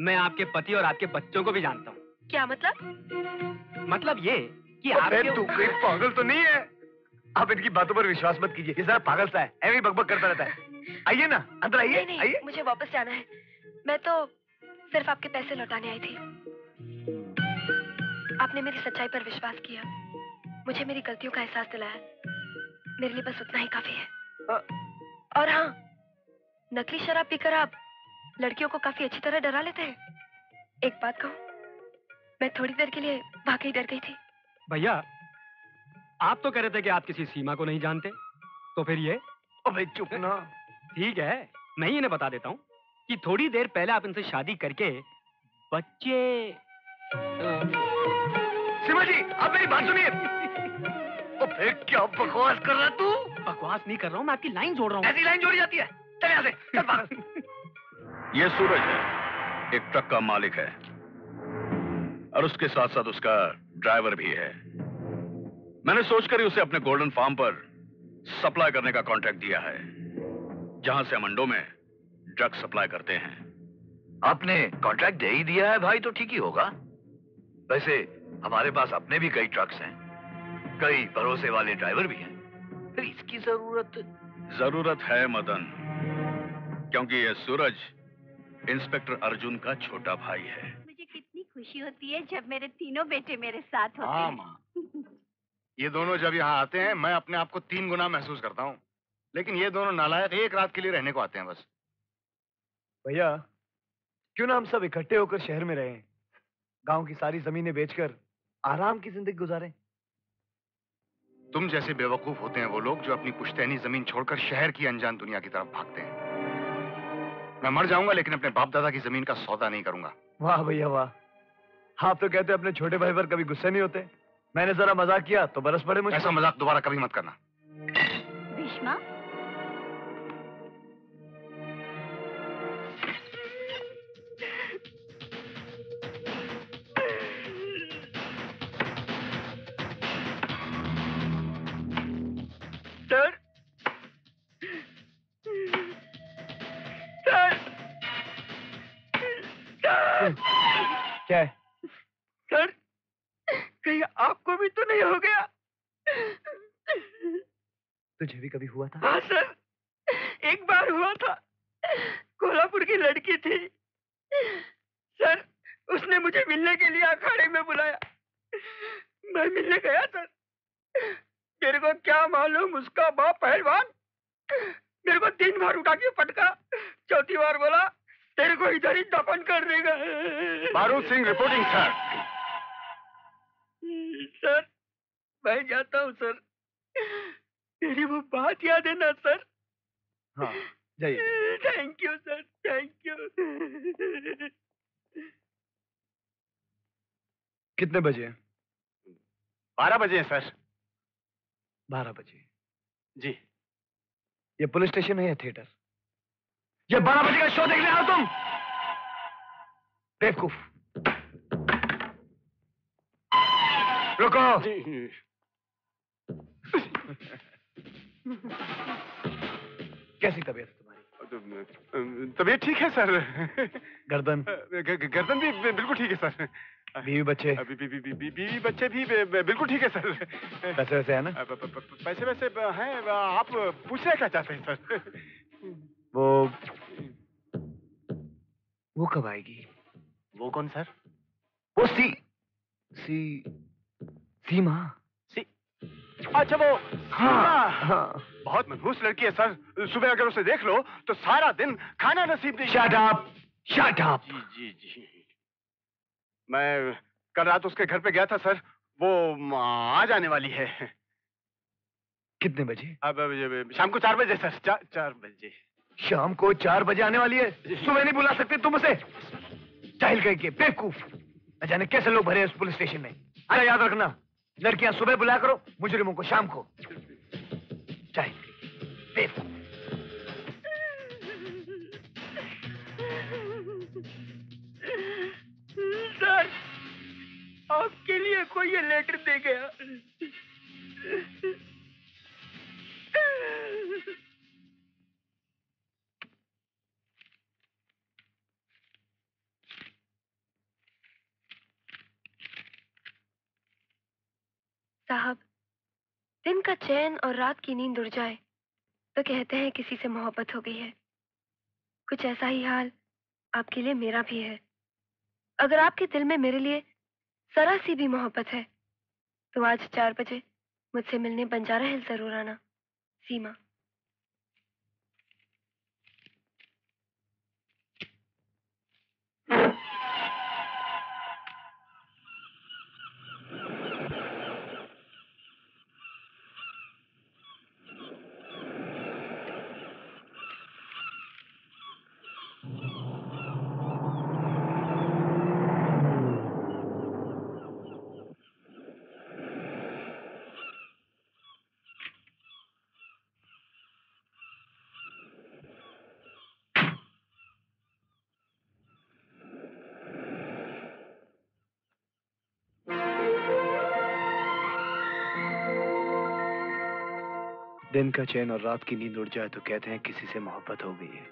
मैं आपके पति और आपके बच्चों को भी जानता हूँ। क्या मतलब? मतलब ये कि आपके... तू कोई पागल तो नहीं है? आप इनकी बातों पर विश्वास मत कीजिए, ये सारा पागल सा है, ऐਵੇਂ ही बकबक करता रहता है। आइए ना, अंदर आइए। नहीं, आइए। मुझे वापस जाना है। मैं तो सिर्फ आपके पैसे लौटाने आई थी। आपने मेरी सच्चाई पर विश्वास किया, मुझे मेरी गलतियों का एहसास दिलाया। मेरे लिए बस उतना ही काफी है। और हाँ, नकली शराब पीकर आप लड़कियों को काफी अच्छी तरह डरा लेते हैं। एक बात कहूं, मैं थोड़ी देर के लिए वाकई डर गई थी। भैया, आप तो कह रहे थे कि आप किसी सीमा को नहीं जानते, तो फिर ये? अबे चुप ना। ठीक है, मैं ही इन्हें बता देता हूँ कि थोड़ी देर पहले आप इनसे शादी करके बच्चे... सीमा जी, आप मेरी बात सुनिए। अबे क्या बकवास कर रहा तू? बकवास नहीं कर रहा हूँ, मैं आपकी लाइन जोड़ रहा हूँ। ऐसी लाइन जोड़ी जाती है? चल यहाँ से, चल बाहर। ये सूरज है, एक ट्रक का मालिक है और उसके साथ साथ उसका ड्राइवर भी है। मैंने सोचकर ही उसे अपने गोल्डन फार्म पर सप्लाई करने का कॉन्ट्रैक्ट दिया है, जहां से हम अंडों में ड्रग सप्लाई करते हैं। आपने कॉन्ट्रैक्ट दे ही दिया है भाई, तो ठीक ही होगा। वैसे हमारे पास अपने भी कई ट्रक्स हैं, कई भरोसे वाले ड्राइवर भी हैं। फिर इसकी जरूरत है मदन, क्योंकि ये सूरज इंस्पेक्टर अर्जुन का छोटा भाई है। मुझे कितनी खुशी होती है जब मेरे तीनों बेटे मेरे साथ होते हैं। माँ, ये दोनों जब यहाँ आते हैं मैं अपने आप को 3 गुना महसूस करता हूँ, लेकिन ये दोनों नालायक एक रात के लिए रहने को आते हैं बस। भैया, क्यों ना हम सब इकट्ठे होकर शहर में रहें, गांव की सारी जमीनें बेचकर आराम की जिंदगी गुजारें। तुम जैसे बेवकूफ होते हैं वो लोग जो अपनी पुश्तैनी जमीन छोड़कर शहर की अनजान दुनिया की तरफ भागते हैं। मैं मर जाऊंगा लेकिन अपने बाप दादा की जमीन का सौदा नहीं करूंगा। वाह भैया वाह, आप तो कहते अपने छोटे भाई पर कभी गुस्से नहीं होते। मैंने जरा मजाक किया तो बरस पड़े मुझे। ऐसा मजाक दोबारा कभी मत करना। भीष्मा, सर, सर, सर, क्या है? सर, कहीं आपको भी तो नहीं हो गया? तुझे भी कभी हुआ था? हाँ सर, एक बार हुआ था। कोल्हापुर की लड़की थी सर, उसने मुझे मिलने के लिए अखाड़े में बुलाया। मैं मिलने गया सर। मेरे को क्या मालूम उसका बाप पहलवान मेरे को 3 बार उठा के पटका। चौथी बार बोला तेरे को इधर ही दफन कर देगा। बारूद सिंह रिपोर्टिंग सर। सर, मैं जाता हूँ सर। मेरी वो बात याद है ना सर? हाँ, जाइए। Thank you sir, thank you. कितने बजे हैं? 12 बजे हैं सर। 12 बजे? जी। ये पुलिस स्टेशन है या थिएटर? ये 12 बजे का शो देखने आओ तुम? बेवकूफ। रुको। कैसी तबीयत है तुम्हारी? तबीयत ठीक है सर। गर्दन? गर्दन भी बिल्कुल ठीक है सर। बीवी बच्चे? बीवी बच्चे भी बिल्कुल ठीक है सर। पैसे वैसे है ना? पैसे वैसे हैं। आप पूछना क्या चाहते हैं सर? वो कब आएगी? वो कौन सर? वो सीमा। अच्छा वो हाँ, हाँ। बहुत मनहूस लड़की है सर। सुबह अगर उसे देख लो तो सारा दिन खाना नसीब नहीं। Shut up, shut up. जी। मैं कल रात उसके घर पे गया था सर। वो आ जाने वाली है। कितने बजे? अब शाम को 4 बजे सर। 4 बजे। शाम को 4 बजे आने वाली है? सुबह नहीं बुला सकते तुम उसे? जाहिल कह के बेवकूफ। न जाने कैसे लोग भरे उस पुलिस स्टेशन में। अरे याद रखना, लड़कियां सुबह बुलाया करो, मुजरिमों को शाम को। जाहिल बेवकूफ। सर, आपके लिए कोई ये लेटर दे गया। दिन का चैन और रात की नींद उड़ जाए तो कहते हैं किसी से मोहब्बत हो गई है। कुछ ऐसा ही हाल आपके लिए मेरा भी है। अगर आपके दिल में मेरे लिए जरा सी भी मोहब्बत है तो आज 4 बजे मुझसे मिलने बंजारा हिल जरूर आना। सीमा। दिन का चैन और रात की नींद उड़ जाए तो कहते हैं किसी से मोहब्बत हो गई है।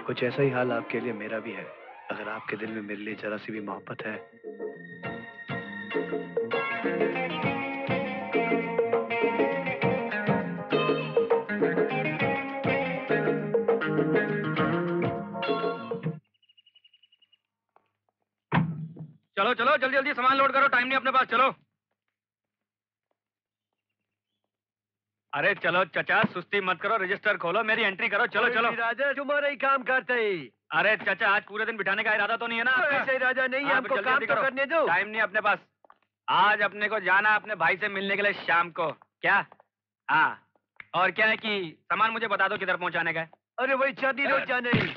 कुछ ऐसा ही हाल आपके लिए मेरा भी है। अगर आपके दिल में मेरे लिए जरा सी भी मोहब्बत है चलो चलो जल्दी जल्दी सामान लोड करो, टाइम नहीं अपने पास। चलो। अरे चलो चचा, सुस्ती मत करो, रजिस्टर खोलो, मेरी एंट्री करो। चलो चलो। राजा तुम्हारा ही काम करते ही। अरे चचा, आज पूरे दिन बिठाने का इरादा तो नहीं है ना आपका? ऐसे ही राजा नहीं है, हाँ, हमको जल्दी काम जल्दी तो करो। करने दो। टाइम नहीं अपने पास। आज अपने को जाना अपने भाई से मिलने के लिए शाम को। क्या? हाँ। और क्या है कि सामान मुझे बता दो किधर पहुंचाने का है। अरे वही चांदी रोज जाने ही।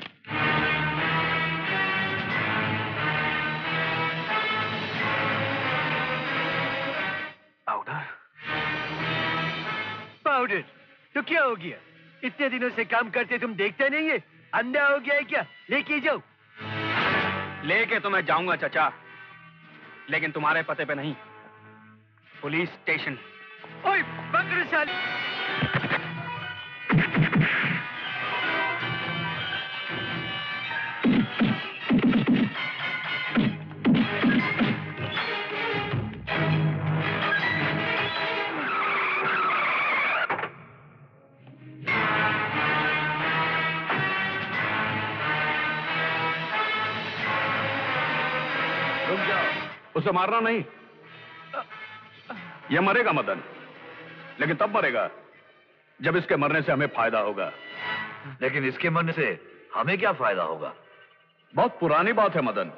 पाउडर। पाउडर तो क्या हो गया? इतने दिनों से काम करते तुम देखते नहीं है? अंधा हो गया है क्या? लेके जाओ। लेके तो मैं जाऊंगा चचा, लेकिन तुम्हारे पते पे नहीं, पुलिस स्टेशन। ओए पकड़ साली। रुक जाओ, उसे मारना नहीं। यह मरेगा मदन, लेकिन तब मरेगा जब इसके मरने से हमें फायदा होगा। लेकिन इसके मरने से हमें क्या फायदा होगा? बहुत पुरानी बात है मदन।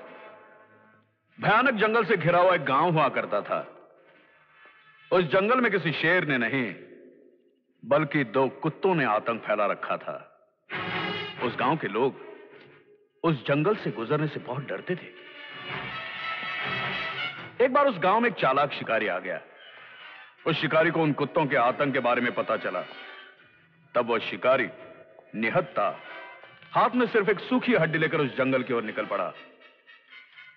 भयानक जंगल से घिरा हुआ एक गांव हुआ करता था। उस जंगल में किसी शेर ने नहीं, बल्कि 2 कुत्तों ने आतंक फैला रखा था। उस गांव के लोग उस जंगल से गुजरने से बहुत डरते थे। एक बार उस गांव में एक चालाक शिकारी आ गया। उस शिकारी को उन कुत्तों के आतंक के बारे में पता चला। तब वह शिकारी निहत्था हाथ में सिर्फ एक सूखी हड्डी लेकर उस जंगल की ओर निकल पड़ा।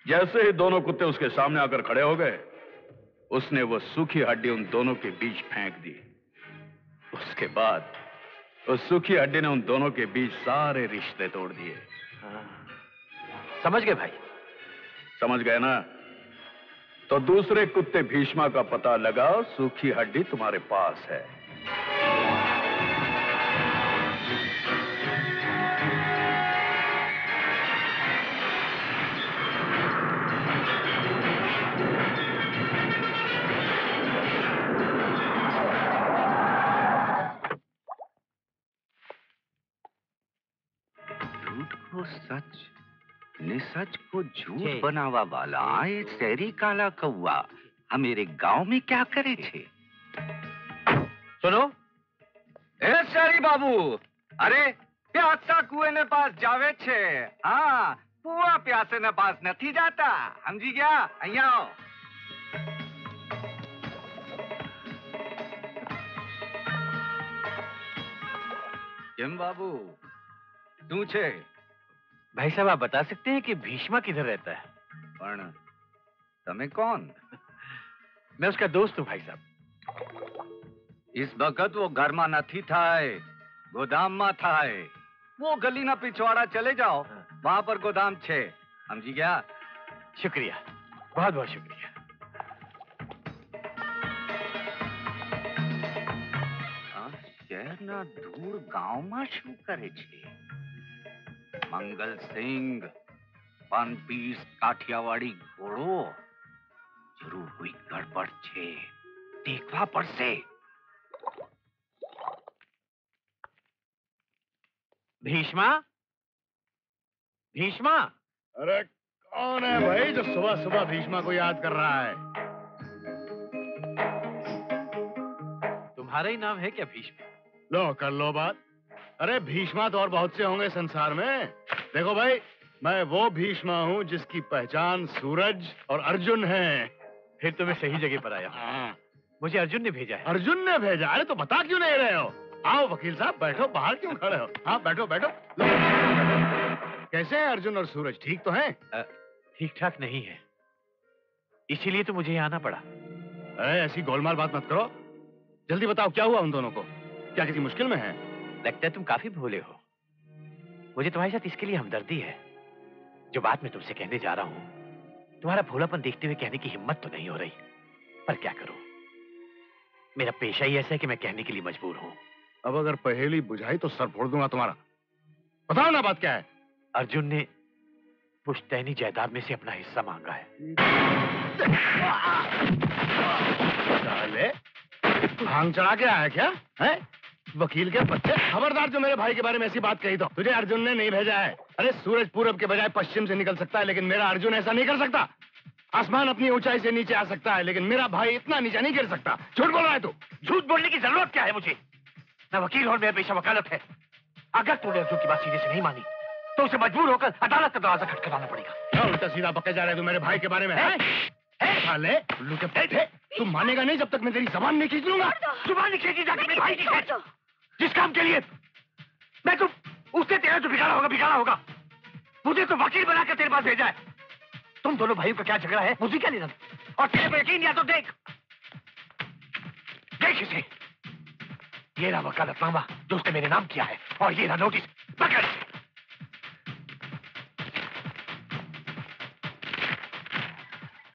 जैसे ही दोनों कुत्ते उसके सामने आकर खड़े हो गए, उसने वो सूखी हड्डी उन दोनों के बीच फेंक दी। उसके बाद उस सूखी हड्डी ने उन दोनों के बीच सारे रिश्ते तोड़ दिए। समझ गए भाई? समझ गए ना? तो दूसरे कुत्ते भीष्मा का पता लगा, सूखी हड्डी तुम्हारे पास है। झूठ को सच ने सच को झूठ बनावा वाला ये शहरी काला कौआ हमारे गांव में क्या करे छे? सुनो ए शहरी बाबू, अरे प्यासा कुएं ने पास जावे छे। हाँ, कुआ प्यासे ने पास नहीं जाता, समझी गया? અહીંયા आओ। કેમ बाबू શું છે? भाई साहब, आप बता सकते हैं कि भीष्मा किधर रहता है? પણ તમે કોણ? मैं उसका दोस्त हूँ भाई साहब। इस वक्त वो घर में नहीं था, गोदाम में था। वो गली ना पिछवाड़ा चले जाओ, वहां पर गोदाम छे, समझी गया? शुक्रिया, बहुत बहुत शुक्रिया। રીતના ધૂળ ગામમાં શું કરે છે? મંગલ સિંહ, વન પીસ કાઠિયાવાડી ઘોડો, જરૂર કોઈ ગડબડ છે, દેખવા પડશે. भीष्मा, भीष्मा। अरे कौन है भाई जो सुबह सुबह भीष्मा को याद कर रहा है? तुम्हारा ही नाम है क्या भीष्म? लो कर लो बात। अरे भीष्मा तो और बहुत से होंगे संसार में। देखो भाई, मैं वो भीष्मा हूँ जिसकी पहचान सूरज और अर्जुन है। फिर तो मैं सही जगह पर आया हूँ। मुझे अर्जुन ने भेजा है। अर्जुन ने भेजा? अरे तो बता क्यों नहीं रहे हो? आओ वकील साहब, बैठो, बाहर क्यों खड़े हो? हाँ बैठो बैठो। कैसे हैं अर्जुन और सूरज, ठीक तो हैं? ठीक ठाक नहीं है, इसीलिए तो मुझे यहाँ आना पड़ा। अरे ऐसी गोलमाल बात मत करो, जल्दी बताओ क्या हुआ उन दोनों को? क्या किसी मुश्किल में है? लगता है तुम काफी भोले हो। मुझे तुम्हारे साथ इसके लिए हमदर्दी है। जो बात मैं तुमसे कहने जा रहा हूँ, तुम्हारा भोलापन देखते हुए कहने की हिम्मत तो नहीं हो रही, पर क्या करूं, मेरा पेशा ही ऐसा है कि मैं कहने के लिए मजबूर हूं। अब अगर पहेली बुझाई तो सर फोड़ दूंगा तुम्हारा। बताओ ना बात क्या है? अर्जुन ने पुश्तैनी जायदाद में से अपना हिस्सा मांगा है। साले, भांग चढ़ा के आया क्या है? वकील के बच्चे, खबरदार जो मेरे भाई के बारे में ऐसी बात कही तो। तुझे अर्जुन ने नहीं भेजा है। अरे सूरज पूरब के बजाय पश्चिम से निकल सकता है, लेकिन मेरा अर्जुन ऐसा नहीं कर सकता। आसमान अपनी ऊंचाई से नीचे आ सकता है, लेकिन मेरा भाई इतना नीचे नहीं गिर सकता। झूठ बोल रहा है तू। झूठ बोलने की जरूरत क्या है मुझे? मैं वकील और मेरा पेशा वकालत है। अगर तूने अर्जुन की बात सीधे से नहीं मानी तो उसे मजबूर होकर अदालत का दरवाजा खटखटाना पड़ेगा। क्या उल्टा सीधा बके जा रहे तू मेरे भाई के बारे में? साले उल्लू के पेट, तू मानेगा नहीं जब तक मैं तेरी जबान नहीं खींच लूंगा। जुबान नहीं खींची जाके मेरे भाई की खींच। जिस काम के लिए मैं तो उसने तेरा जो बिगाड़ा होगा। मुझे तो वकील बनाकर तेरे पास भेजा है। तुम दोनों भाइयों का क्या झगड़ा है मुझे क्या लेना? और तेरे पे यकीन या तो देख इसे। ये रहा वकालतनामा जो उसने मेरे नाम किया है, और ये रहा नोटिस। पकड़।